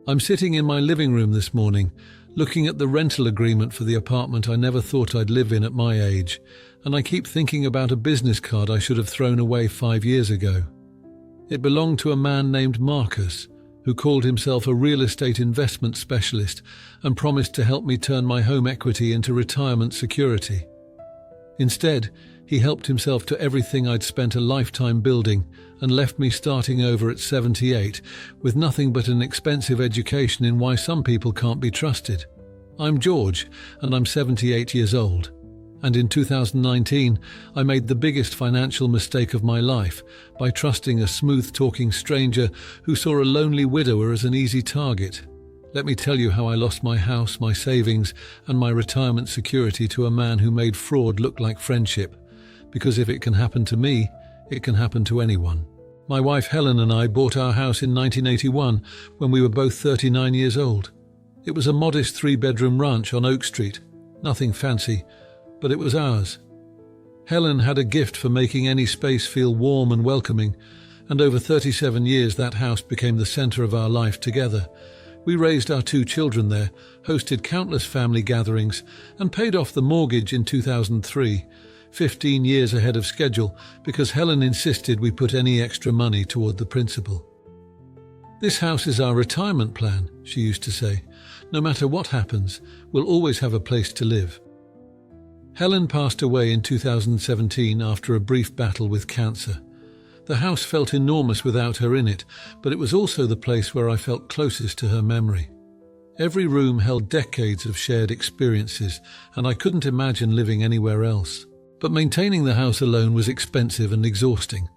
I'm sitting in my living room this morning, looking at the rental agreement for the apartment I never thought I'd live in at my age, and I keep thinking about a business card I should have thrown away 5 years ago. It belonged to a man named Marcus, who called himself a real estate investment specialist and promised to help me turn my home equity into retirement security. Instead, he helped himself to everything I'd spent a lifetime building and left me starting over at 78 with nothing but an expensive education in why some people can't be trusted. I'm George, and I'm 78 years old. And in 2019, I made the biggest financial mistake of my life by trusting a smooth-talking stranger who saw a lonely widower as an easy target. Let me tell you how I lost my house, my savings, and my retirement security to a man who made fraud look like friendship. Because if it can happen to me, it can happen to anyone. My wife Helen and I bought our house in 1981 when we were both 39 years old. It was a modest 3-bedroom ranch on Oak Street. Nothing fancy, but it was ours. Helen had a gift for making any space feel warm and welcoming, and over 37 years that house became the center of our life together. We raised our 2 children there, hosted countless family gatherings, and paid off the mortgage in 2003, 15 years ahead of schedule, because Helen insisted we put any extra money toward the principal. "This house is our retirement plan," she used to say. "No matter what happens, we'll always have a place to live." Helen passed away in 2017 after a brief battle with cancer. The house felt enormous without her in it, but it was also the place where I felt closest to her memory. Every room held decades of shared experiences, and I couldn't imagine living anywhere else. But maintaining the house alone was expensive and exhausting.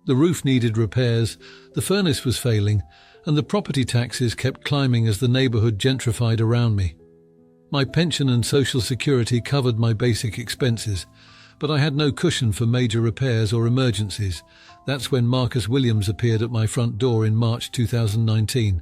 The roof needed repairs, the furnace was failing, and the property taxes kept climbing as the neighborhood gentrified around me. My pension and social security covered my basic expenses, but I had no cushion for major repairs or emergencies. That's when Marcus Williams appeared at my front door in March 2019.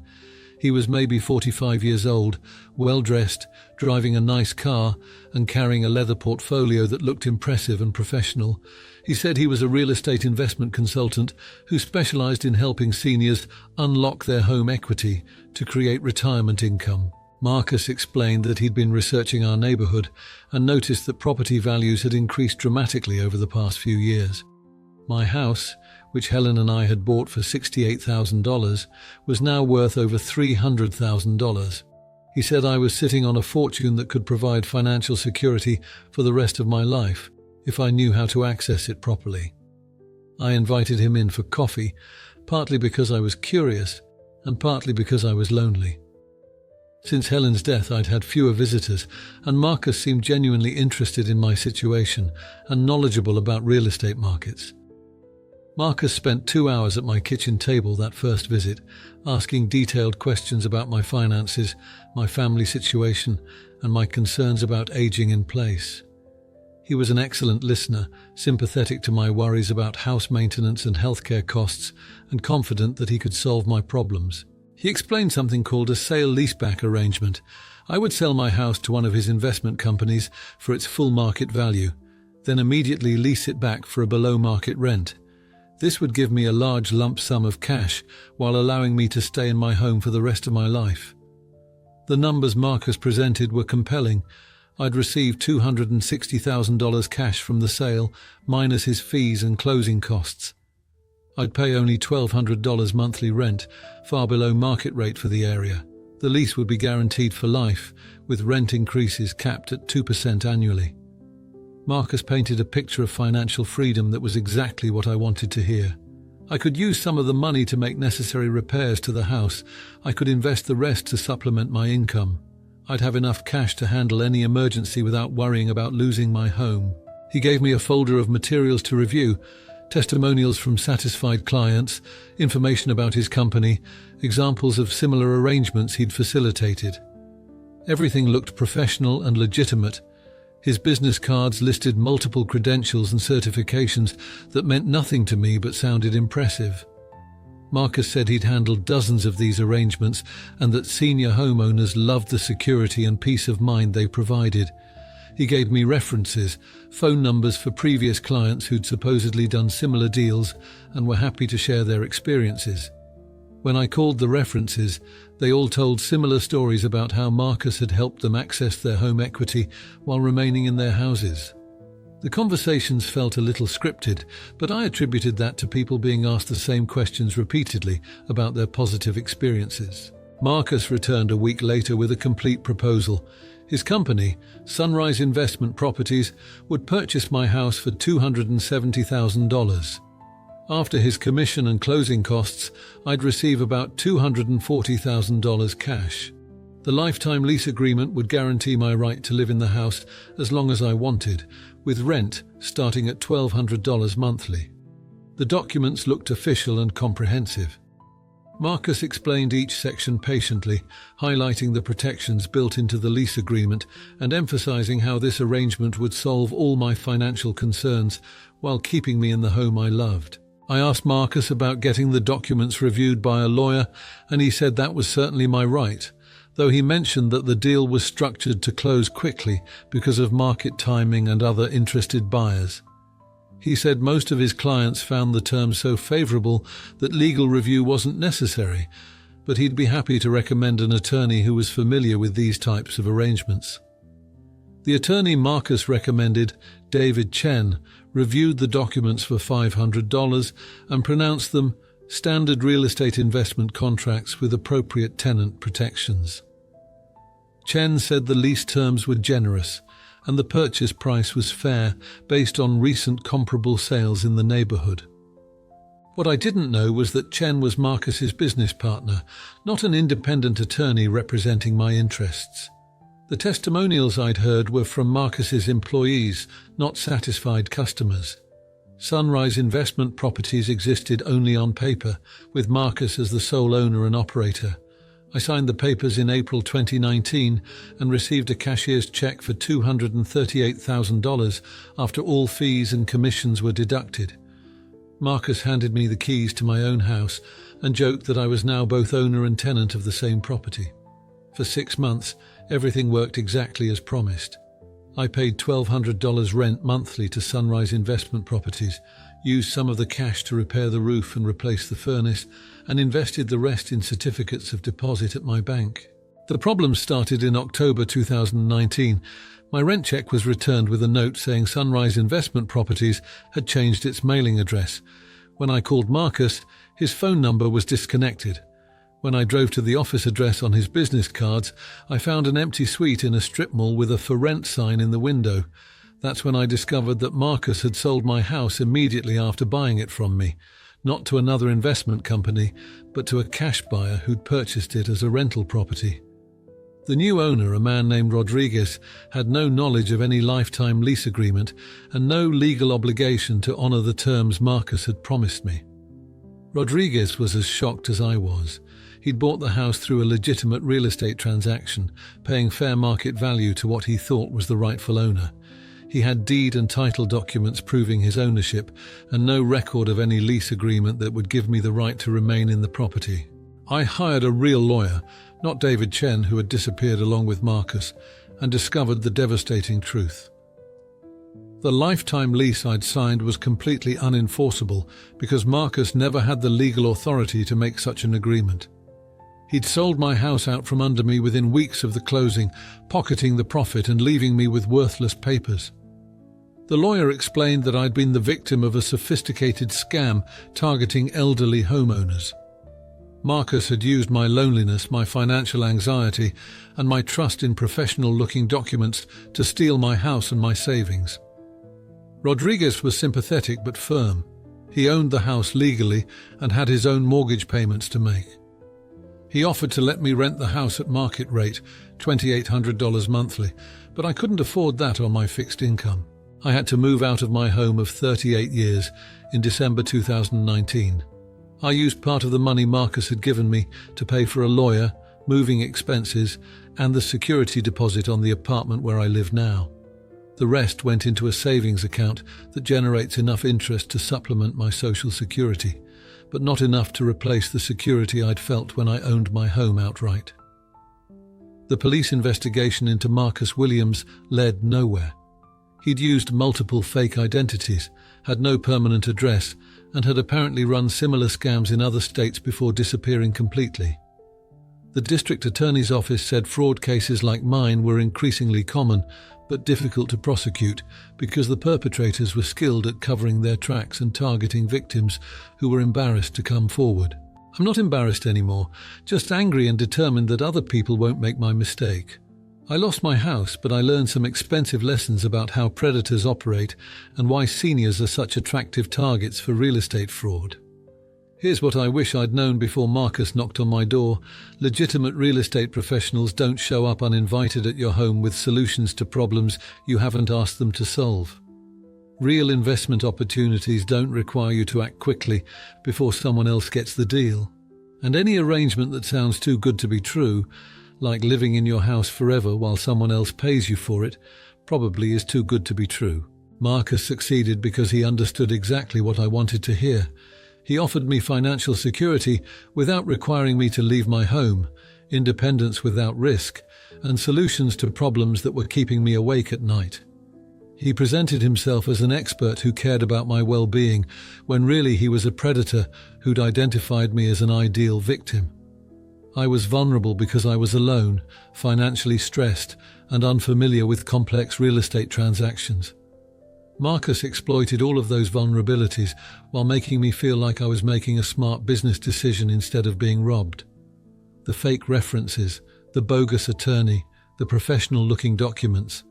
He was maybe 45 years old, well-dressed, driving a nice car, and carrying a leather portfolio that looked impressive and professional. He said he was a real estate investment consultant who specialized in helping seniors unlock their home equity to create retirement income. Marcus explained that he'd been researching our neighborhood and noticed that property values had increased dramatically over the past few years. My house, which Helen and I had bought for $68,000, was now worth over $300,000. He said I was sitting on a fortune that could provide financial security for the rest of my life if I knew how to access it properly. I invited him in for coffee, partly because I was curious and partly because I was lonely. Since Helen's death, I'd had fewer visitors, and Marcus seemed genuinely interested in my situation and knowledgeable about real estate markets. Marcus spent 2 hours at my kitchen table that first visit, asking detailed questions about my finances, my family situation, and my concerns about aging in place. He was an excellent listener, sympathetic to my worries about house maintenance and healthcare costs, and confident that he could solve my problems. He explained something called a sale-leaseback arrangement. I would sell my house to one of his investment companies for its full market value, then immediately lease it back for a below-market rent. This would give me a large lump sum of cash while allowing me to stay in my home for the rest of my life. The numbers Marcus presented were compelling. I'd receive $260,000 cash from the sale, minus his fees and closing costs. I'd pay only $1,200 monthly rent, far below market rate for the area. The lease would be guaranteed for life, with rent increases capped at 2% annually. Marcus painted a picture of financial freedom that was exactly what I wanted to hear. I could use some of the money to make necessary repairs to the house. I could invest the rest to supplement my income. I'd have enough cash to handle any emergency without worrying about losing my home. He gave me a folder of materials to review, testimonials from satisfied clients, information about his company, examples of similar arrangements he'd facilitated. Everything looked professional and legitimate. His business cards listed multiple credentials and certifications that meant nothing to me but sounded impressive. Marcus said he'd handled dozens of these arrangements and that senior homeowners loved the security and peace of mind they provided. He gave me references, phone numbers for previous clients who'd supposedly done similar deals and were happy to share their experiences. When I called the references, they all told similar stories about how Marcus had helped them access their home equity while remaining in their houses. The conversations felt a little scripted, but I attributed that to people being asked the same questions repeatedly about their positive experiences. Marcus returned a week later with a complete proposal. His company, Sunrise Investment Properties, would purchase my house for $270,000. After his commission and closing costs, I'd receive about $240,000 cash. The lifetime lease agreement would guarantee my right to live in the house as long as I wanted, with rent starting at $1,200 monthly. The documents looked official and comprehensive. Marcus explained each section patiently, highlighting the protections built into the lease agreement and emphasizing how this arrangement would solve all my financial concerns while keeping me in the home I loved. I asked Marcus about getting the documents reviewed by a lawyer, and he said that was certainly my right, though he mentioned that the deal was structured to close quickly because of market timing and other interested buyers. He said most of his clients found the terms so favorable that legal review wasn't necessary, but he'd be happy to recommend an attorney who was familiar with these types of arrangements. The attorney Marcus recommended, David Chen, reviewed the documents for $500 and pronounced them standard real estate investment contracts with appropriate tenant protections. Chen said the lease terms were generous and the purchase price was fair based on recent comparable sales in the neighborhood. What I didn't know was that Chen was Marcus's business partner, not an independent attorney representing my interests. The testimonials I'd heard were from Marcus's employees, not satisfied customers. Sunrise Investment Properties existed only on paper, with Marcus as the sole owner and operator. I signed the papers in April 2019 and received a cashier's check for $238,000 after all fees and commissions were deducted. Marcus handed me the keys to my own house and joked that I was now both owner and tenant of the same property. For 6 months, everything worked exactly as promised. I paid $1,200 rent monthly to Sunrise Investment Properties, used some of the cash to repair the roof and replace the furnace, and invested the rest in certificates of deposit at my bank. The problem started in October 2019. My rent check was returned with a note saying Sunrise Investment Properties had changed its mailing address. When I called Marcus, his phone number was disconnected. When I drove to the office address on his business cards, I found an empty suite in a strip mall with a for rent sign in the window. That's when I discovered that Marcus had sold my house immediately after buying it from me, not to another investment company, but to a cash buyer who'd purchased it as a rental property. The new owner, a man named Rodriguez, had no knowledge of any lifetime lease agreement and no legal obligation to honor the terms Marcus had promised me. Rodriguez was as shocked as I was. He'd bought the house through a legitimate real estate transaction, paying fair market value to what he thought was the rightful owner. He had deed and title documents proving his ownership and no record of any lease agreement that would give me the right to remain in the property. I hired a real lawyer, not David Chen, who had disappeared along with Marcus, and discovered the devastating truth. The lifetime lease I'd signed was completely unenforceable because Marcus never had the legal authority to make such an agreement. He'd sold my house out from under me within weeks of the closing, pocketing the profit and leaving me with worthless papers. The lawyer explained that I'd been the victim of a sophisticated scam targeting elderly homeowners. Marcus had used my loneliness, my financial anxiety, and my trust in professional-looking documents to steal my house and my savings. Rodriguez was sympathetic but firm. He owned the house legally and had his own mortgage payments to make. He offered to let me rent the house at market rate, $2,800 monthly, but I couldn't afford that on my fixed income. I had to move out of my home of 38 years in December 2019. I used part of the money Marcus had given me to pay for a lawyer, moving expenses, and the security deposit on the apartment where I live now. The rest went into a savings account that generates enough interest to supplement my social security, but not enough to replace the security I'd felt when I owned my home outright. The police investigation into Marcus Williams led nowhere. He'd used multiple fake identities, had no permanent address, and had apparently run similar scams in other states before disappearing completely. The district attorney's office said fraud cases like mine were increasingly common, but difficult to prosecute because the perpetrators were skilled at covering their tracks and targeting victims who were embarrassed to come forward. I'm not embarrassed anymore, just angry and determined that other people won't make my mistake. I lost my house, but I learned some expensive lessons about how predators operate and why seniors are such attractive targets for real estate fraud. Here's what I wish I'd known before Marcus knocked on my door. Legitimate real estate professionals don't show up uninvited at your home with solutions to problems you haven't asked them to solve. Real investment opportunities don't require you to act quickly before someone else gets the deal. And any arrangement that sounds too good to be true, like living in your house forever while someone else pays you for it, probably is too good to be true. Marcus succeeded because he understood exactly what I wanted to hear. He offered me financial security without requiring me to leave my home, independence without risk, and solutions to problems that were keeping me awake at night. He presented himself as an expert who cared about my well-being, when really he was a predator who'd identified me as an ideal victim. I was vulnerable because I was alone, financially stressed, and unfamiliar with complex real estate transactions. Marcus exploited all of those vulnerabilities while making me feel like I was making a smart business decision instead of being robbed. The fake references, the bogus attorney, the professional-looking documents.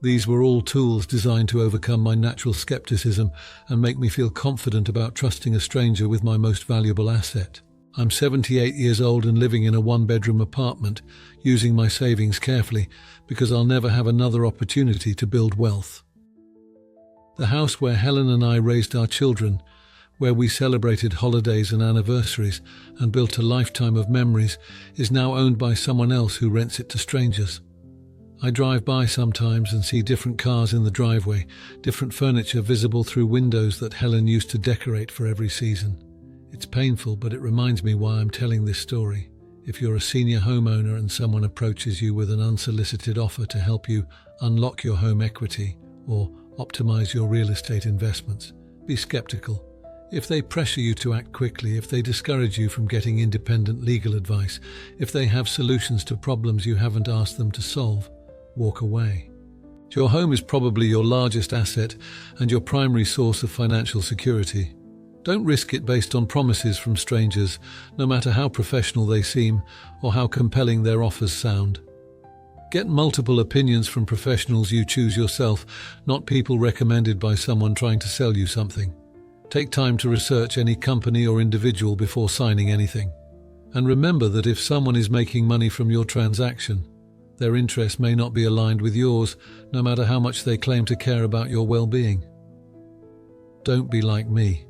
These were all tools designed to overcome my natural skepticism and make me feel confident about trusting a stranger with my most valuable asset. I'm 78 years old and living in a one-bedroom apartment, using my savings carefully because I'll never have another opportunity to build wealth. The house where Helen and I raised our children, where we celebrated holidays and anniversaries and built a lifetime of memories, is now owned by someone else who rents it to strangers. I drive by sometimes and see different cars in the driveway, different furniture visible through windows that Helen used to decorate for every season. It's painful, but it reminds me why I'm telling this story. If you're a senior homeowner and someone approaches you with an unsolicited offer to help you unlock your home equity or optimize your real estate investments, be skeptical. If they pressure you to act quickly, if they discourage you from getting independent legal advice, if they have solutions to problems you haven't asked them to solve, walk away. Your home is probably your largest asset and your primary source of financial security. Don't risk it based on promises from strangers, no matter how professional they seem or how compelling their offers sound. Get multiple opinions from professionals you choose yourself, not people recommended by someone trying to sell you something. Take time to research any company or individual before signing anything. And remember that if someone is making money from your transaction, their interests may not be aligned with yours, no matter how much they claim to care about your well-being. Don't be like me.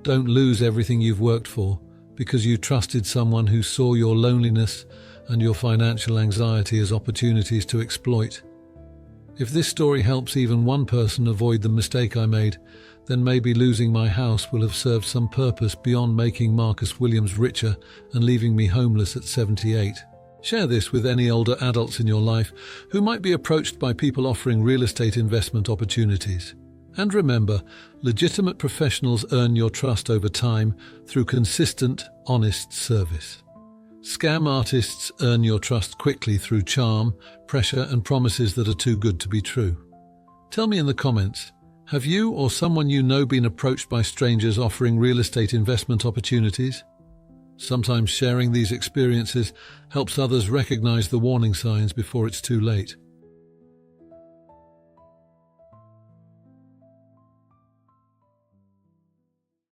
Don't lose everything you've worked for because you trusted someone who saw your loneliness and your financial anxiety as opportunities to exploit. If this story helps even one person avoid the mistake I made, then maybe losing my house will have served some purpose beyond making Marcus Williams richer and leaving me homeless at 78. Share this with any older adults in your life who might be approached by people offering real estate investment opportunities. And remember, legitimate professionals earn your trust over time through consistent, honest service. Scam artists earn your trust quickly through charm, pressure, and promises that are too good to be true. Tell me in the comments, have you or someone you know been approached by strangers offering real estate investment opportunities? Sometimes sharing these experiences helps others recognize the warning signs before it's too late.